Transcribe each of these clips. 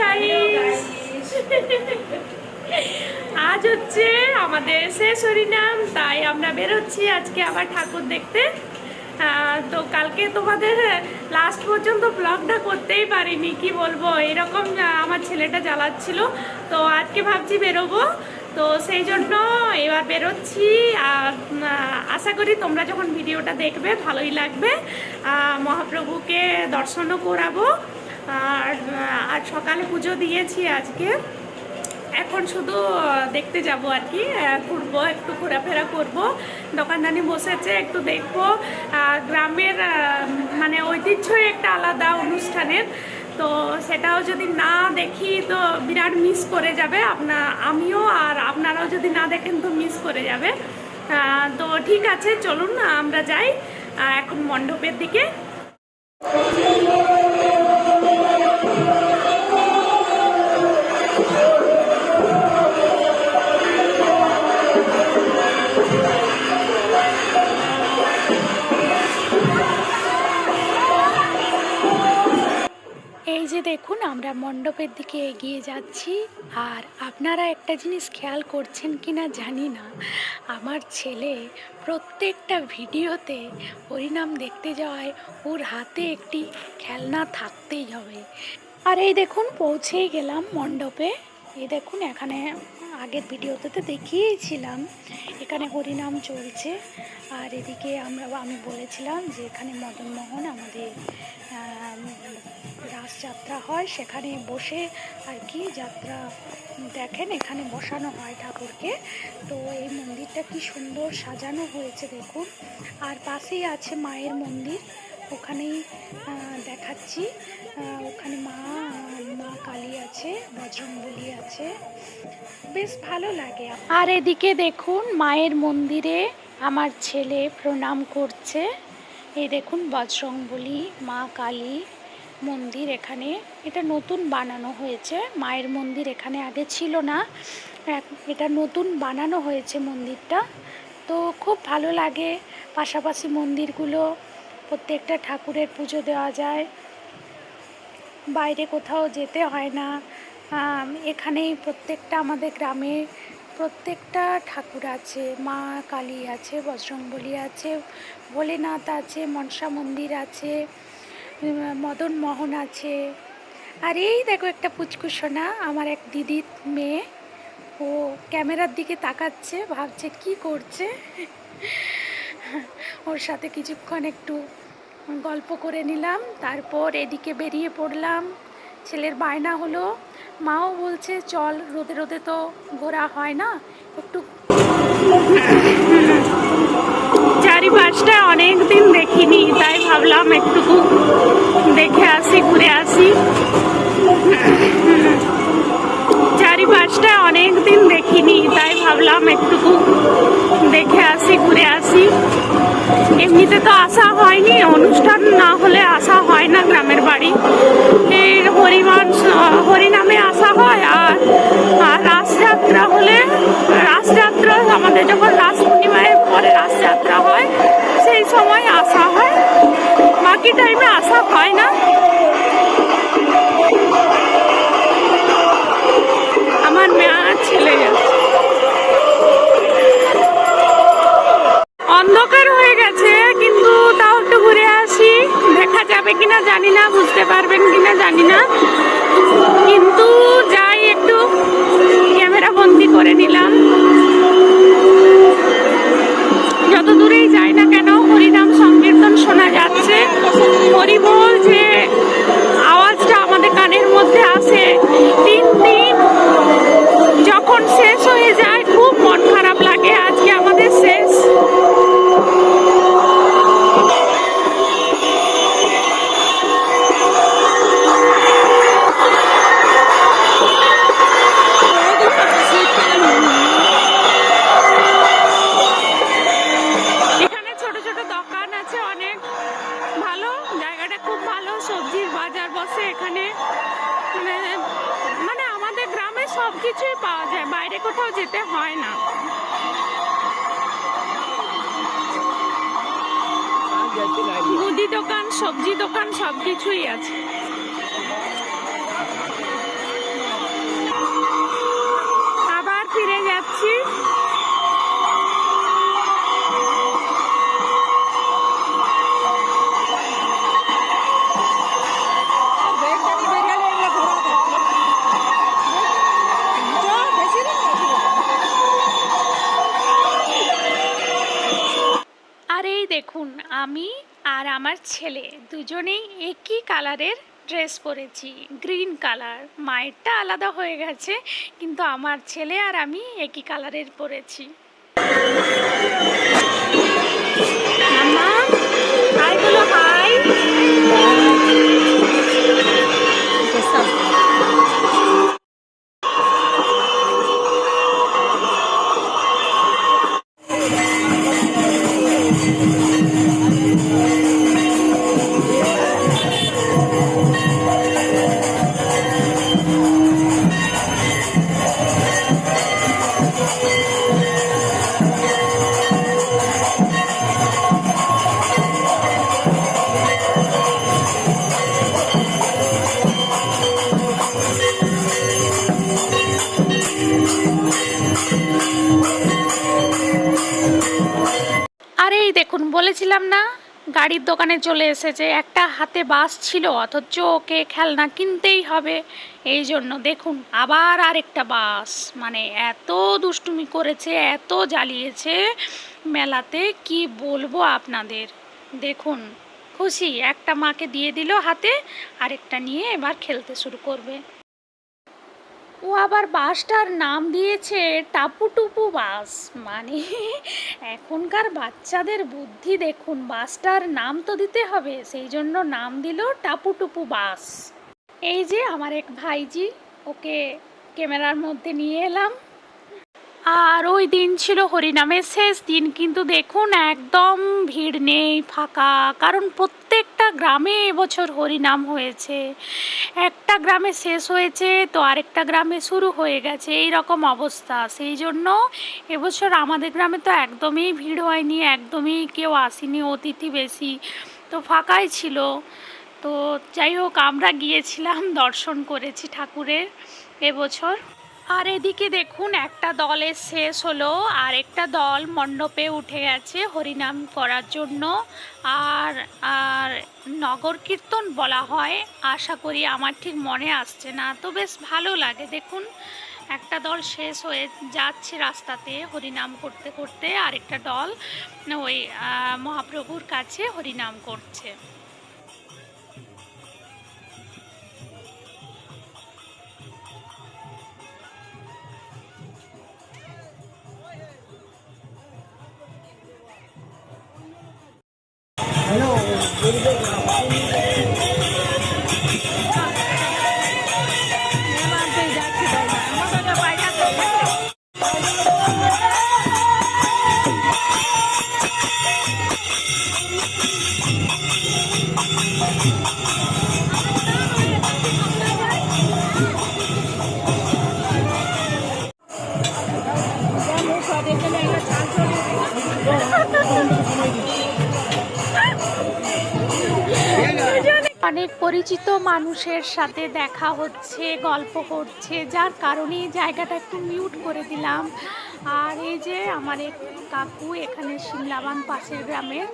Guys, আজ হচ্ছে আমাদের শেষ হরিনাম, তাই আমরা বেরোচ্ছি আজকে আবার ঠাকুর দেখতে। তো কালকে তোমাদের লাস্ট পর্যন্ত ব্লগটা করতেই পারিনি, কি বলবো, এরকম আমার ছেলেটা জ্বালাচ্ছিল। তো আজকে ভাবছি বেরোবো, তো সেই জন্য এবার বেরোচ্ছি। আশা করি তোমরা যখন ভিডিওটা দেখবে ভালোই লাগবে। মহাপ্রভুকে দর্শনও করাবো। আর সকালে পুজো দিয়েছি আজকে, এখন শুধু দেখতে যাব আর কি, ঘুরবো, একটু ঘোরাফেরা করব, দোকানদানি বসেছে একটু দেখবো। গ্রামের মানে ঐতিহ্যই একটা আলাদা অনুষ্ঠানের, তো সেটাও যদি না দেখি তো বিরাট মিস করে যাবে আমিও, আর আপনারাও যদি না দেখেন তো মিস করে যাবে। তো ঠিক আছে, চলুন আমরা যাই এখন মণ্ডপের দিকে। এই যে দেখুন, আমরা মণ্ডপের দিকে এগিয়ে যাচ্ছি। আর আপনারা একটা জিনিস খেয়াল করছেন কি না জানি না, আমার ছেলে প্রত্যেকটা ভিডিওতে হরিনাম দেখতে যাওয়ায় ওর হাতে একটি খেলনা থাকতেই হবে। আর এই দেখুন, পৌঁছেই গেলাম মণ্ডপে। এই দেখুন, এখানে আগের ভিডিওতে তো দেখিয়েছিলাম এখানে হরিনাম চলছে। আর এদিকে আমি বলেছিলাম যে এখানে মদনমোহন আমাদের রাসযাত্রা হয়, সেখানে বসে আর কি যাত্রা দেখেন, এখানে বসানো হয় ঠাকুরকে। তো এই মন্দিরটা কি সুন্দর সাজানো হয়েছে দেখুন। আর পাশেই আছে মায়ের মন্দির, ওখানেই দেখাচ্ছি। ওখানে মা কালী আছে, বজরংবলী আছে, বেশ ভালো লাগে। আর এদিকে দেখুন, মায়ের মন্দিরে আমার ছেলে প্রণাম করছে। এই দেখুন, বজরংবলী, মা কালী মন্দির এখানে, এটা নতুন বানানো হয়েছে। মায়ের মন্দির এখানে আগে ছিল না, এটা নতুন বানানো হয়েছে মন্দিরটা। তো খুব ভালো লাগে, পাশাপাশি মন্দিরগুলো, প্রত্যেকটা ঠাকুরের পুজো দেওয়া যায়, বাইরে কোথাও যেতে হয় না। এখানেই প্রত্যেকটা আমাদের গ্রামে প্রত্যেকটা ঠাকুর আছে, মা কালী আছে, বজরংবলী আছে, ভোলেনাথ আছে, মনসা মন্দির আছে, মদন মোহন আছে। আর এই দেখো একটা পুচকুসোনা, আমার এক দিদির মেয়ে, ও ক্যামেরার দিকে তাকাচ্ছে, ভাবছে কি করছে। ওর সাথে কিছুক্ষণ একটু গল্প করে নিলাম, তারপর এদিকে বেরিয়ে পড়লাম। ছেলের বায়না হলো, মাও বলছে চল, রোদে রোদে তো ঘোরা হয় না, একটু চারিপাশটা অনেক দিন দেখিনি, তাই ভাবলাম একটু দেখে আসি, ঘুরে আসি। চারিপাশটা অনেক দিন দেখিনি, তাই ভাবলাম একটু দেখে আসি, ঘুরে আসি। এমনিতে তো আসা হয়নি, অনুষ্ঠান না হলে আসা হয় না গ্রামের বাড়ি। এই হরিনামে আসা হয়, আর রাসযাত্রা হলে, রাসযাত্রা আমাদের যখন রাস পূর্ণিমার পরে রাসযাত্রা হয় সেই সময় আসা হয়, বাকি টাইমে আসা হয় না। আমার মেয়ে ছেলে যাচ্ছে, অন্ধকার হয়ে গেছে, কিন্তু তাও একটু ঘুরে আসি, দেখা যাবে কিনা জানি না, বুঝতে পারবেন কিনা জানি না, কিন্তু যাই, একটু ক্যামেরা বন্দি করে নিলাম। যত দূরেই যাই না কেন হরিনাম সংকীর্তন শোনা যাচ্ছে, হরিবোল যে আওয়াজটা আমাদের কানের মধ্যে আসে, 3 দিন যখন শেষ হয়ে যায় খুব মন খারাপ লাগে। আজকে আমাদের শেষ। এখানে ছোট ছোট দোকান আছে, অনেক ভালো জায়গাটা, খুব ভালো, সবজির বাজার বসে এখানে। মানে আমাদের গ্রামে সব কিছুই পাওয়া যায়, বাইরে কোথাও যেতে হয় না। মুদি দোকান, সবজি দোকান, সব কিছুই আছে। আর আমার ছেলে দুজনেই একই কালারের ড্রেস পরেছি, গ্রিন কালার। মায়েরটা আলাদা হয়ে গেছে, কিন্তু আমার ছেলে আর আমি একই কালারের পরেছি। মাম্মা হাই বলো, হাই। আরে এই দেখুন, বলেছিলাম না গাড়ির দোকানে চলে এসেছে। একটা হাতে বাস ছিল, অথচ ওকে খেলনা কিনতেই হবে। এই জন্য দেখুন আবার আরেকটা বাস। মানে এত দুষ্টুমি করেছে, এত জ্বালিয়েছে মেলাতে, কি বলবো আপনাদের। দেখুন খুশি, একটা মাকে দিয়ে দিল হাতে, আরেকটা নিয়ে এবার খেলতে শুরু করবে। ও আবার বাসটার নাম দিয়েছে টাপুটুপু বাস। মানে এখনকার বাচ্চাদের বুদ্ধি দেখুন, বাসটার নাম তো দিতে হবে, সেই জন্য নাম দিল টাপুটুপু বাস। এই যে আমার এক ভাইজি, ওকে ক্যামেরার মধ্যে নিয়ে এলাম। আর ওই দিন ছিল হরিনামের শেষ দিন, কিন্তু দেখুন একদম ভিড় নেই, ফাঁকা। কারণ প্রত্যেকটা গ্রামে এবছর হরিনাম হয়েছে। একটা গ্রামে শেষ হয়েছে তো আরেকটা গ্রামে শুরু হয়ে গেছে, এই রকম অবস্থা। সেই জন্য এবছর আমাদের গ্রামে তো একদমই ভিড় হয়নি, একদমই কেউ আসেনি, অতিথি বেশি, তো ফাঁকাই ছিল। তো যাই হোক, আমরা গিয়েছিলাম, দর্শন করেছি ঠাকুরের এবছর। আর এদিকে দেখুন একটা দলের শেষ হলো, আর একটা দল মণ্ডপে উঠে গেছে হরিনাম করার জন্য। আর আর নগর কীর্তন বলা হয়, আশা করি, আমার ঠিক মনে আসছে না, তো বেশ ভালো লাগে। দেখুন একটা দল শেষ হয়ে যাচ্ছে রাস্তাতে হরিনাম করতে করতে, আরেকটা দল ওই মহাপ্রভুর কাছে হরিনাম করছে। অনেক পরিচিত মানুষের সাথে দেখা হচ্ছে, গল্প করছে, যার কারণে জায়গাটা একটু মিউট করে দিলাম। আর এই যে আমার এক কাকু এখানে শিমলাবান পাশের গ্রামের,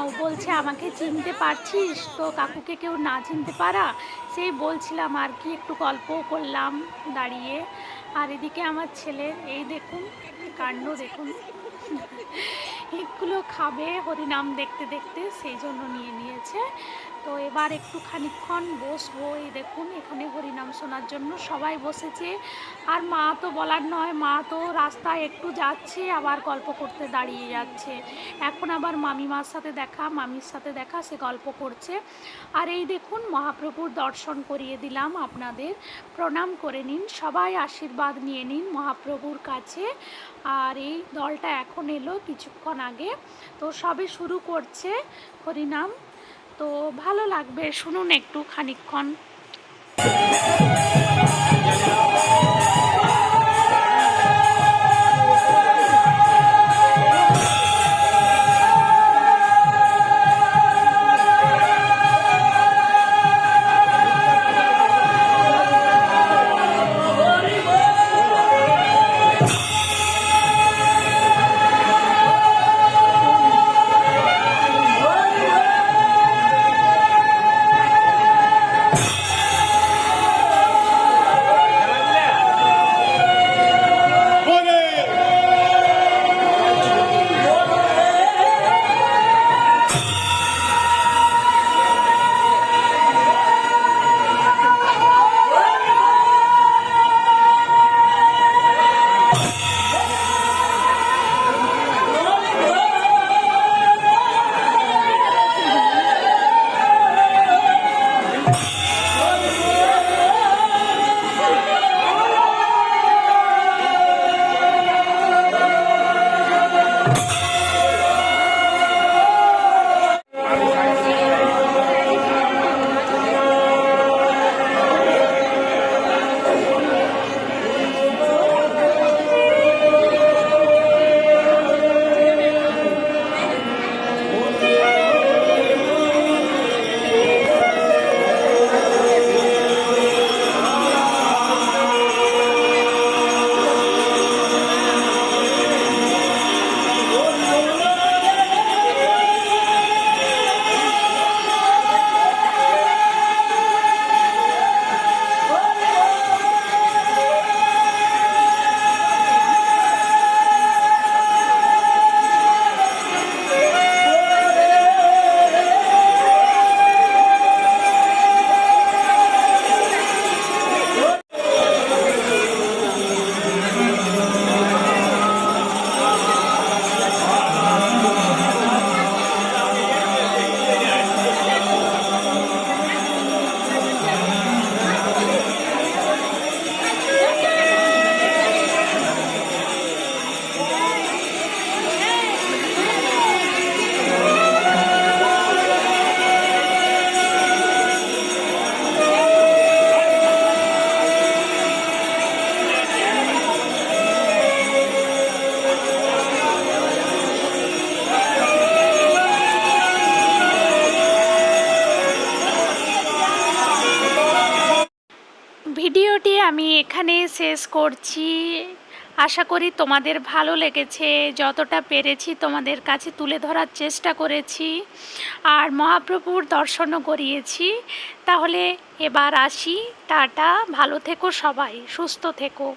ও বলছে আমাকে চিনতে পারছিস? তো কাকুকে কেউ না চিনতে পারা, সেই বলছিলাম আর কি, একটু গল্পও করলাম দাঁড়িয়ে। আর এদিকে আমার ছেলের এই দেখুন কাণ্ড, দেখুন এগুলো খাবে হরিনাম দেখতে দেখতে, সেই জন্য নিয়ে নিয়েছে। তো এবার একটু খানিকক্ষণ বসবো। এই দেখুন এখানে হরিনাম শোনার জন্য সবাই বসেছে। আর মা তো বলার নয়, মা তো রাস্তায় একটু যাচ্ছে আবার গল্প করতে দাঁড়িয়ে যাচ্ছে। এখন আবার মামিমার সাথে দেখা, মামির সাথে দেখা, সে গল্প করছে। আর এই দেখুন মহাপ্রভুর দর্শন করিয়ে দিলাম আপনাদের, প্রণাম করে নিন, সবাই আশীর্বাদ নিয়ে নিন মহাপ্রভুর কাছে। আর এই দলটা এখন এলো কিছুক্ষণ আগে, তো সবে শুরু করছে হরিনাম। তো ভালো লাগবে, শুনুন একটু খানিকক্ষণ। এখানে শেষ করছি। আশা করি তোমাদের ভালো লেগেছে। যতটা পেরেছি তোমাদের কাছে তুলে ধরার চেষ্টা করেছি, আর মহাপ্রভুর দর্শনও করিয়েছি। তাহলে এবার আসি, টাটা, ভালো থেকো সবাই, সুস্থ থেকো।